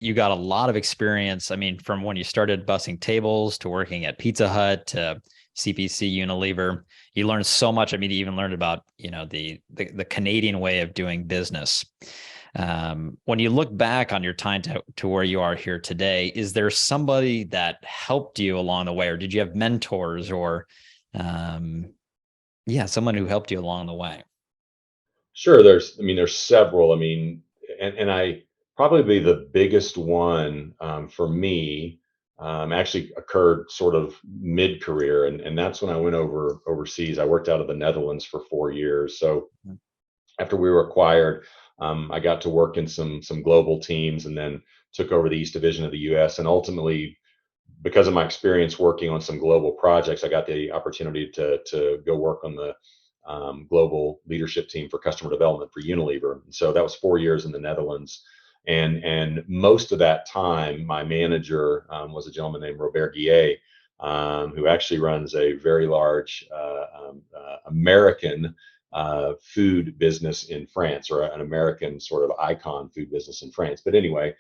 you got a lot of experience. I mean, from when you started bussing tables to working at Pizza Hut to CPC Unilever, you learned so much. I mean, you even learned about, the Canadian way of doing business. When you look back on your time to where you are here today, is there somebody that helped you along the way, or did you have mentors or, someone who helped you along the way? Sure, there's several. And I probably the biggest one for me actually occurred sort of mid-career, and that's when I went overseas. I worked out of the Netherlands for 4 years. So after we were acquired, I got to work in some global teams, and then took over the East Division of the U.S. And ultimately, because of my experience working on some global projects, I got the opportunity to go work on the global leadership team for customer development for Unilever. And so that was 4 years in the Netherlands. And most of that time, my manager was a gentleman named Robert Guillet, who actually runs a very large American food business in France, or an American sort of icon food business in France. But anyway,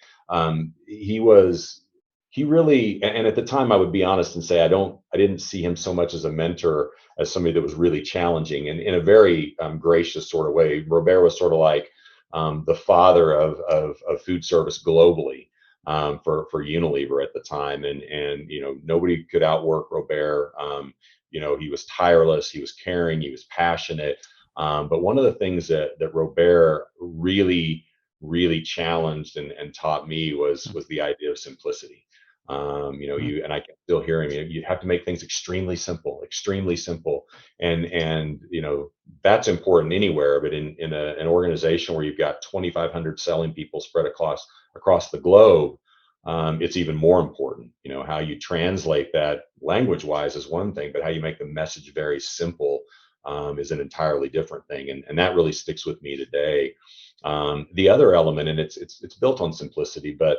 he really, and at the time I would be honest and say I didn't see him so much as a mentor as somebody that was really challenging, and in a very gracious sort of way. Robert was sort of like the father of food service globally, for Unilever at the time. And nobody could outwork Robert. He was tireless, he was caring, he was passionate. But one of the things that Robert really challenged and taught me was the idea of simplicity. You and I can still hear him. You have to make things extremely simple, and that's important anywhere. But in an organization where you've got 2,500 selling people spread across the globe, it's even more important. How you translate that language-wise is one thing, but how you make the message very simple is an entirely different thing, and that really sticks with me today. The other element, and it's built on simplicity, but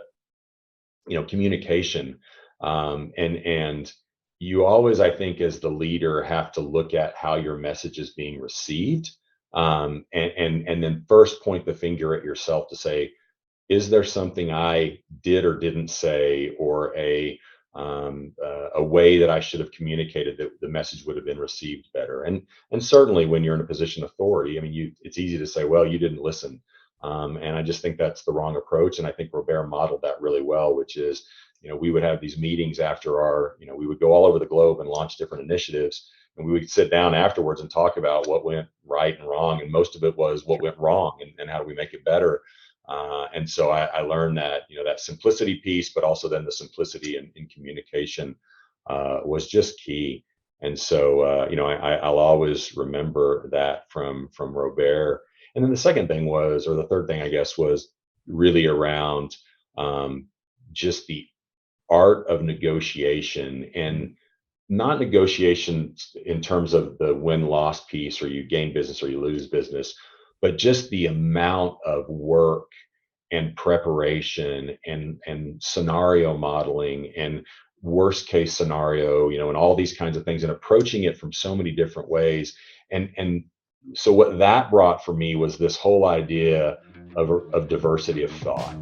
communication, and you always, I think, as the leader, have to look at how your message is being received, and then first point the finger at yourself to say, is there something I did or didn't say, or a way that I should have communicated that the message would have been received better? And certainly when you're in a position of authority, it's easy to say, well, you didn't listen. And I just think that's the wrong approach. And I think Robert modeled that really well, which is, we would have these meetings after we would go all over the globe and launch different initiatives. And we would sit down afterwards and talk about what went right and wrong. And most of it was what went wrong, and how do we make it better. And so I learned that, that simplicity piece, but also then the simplicity in communication was just key. And so, I'll always remember that from Robert. And then the second thing was, or the third thing, I guess, was really around just the art of negotiation, and not negotiation in terms of the win-loss piece, or you gain business or you lose business, but just the amount of work and preparation and scenario modeling and worst case scenario, and all these kinds of things, and approaching it from so many different ways. And so what that brought for me was this whole idea of diversity of thought.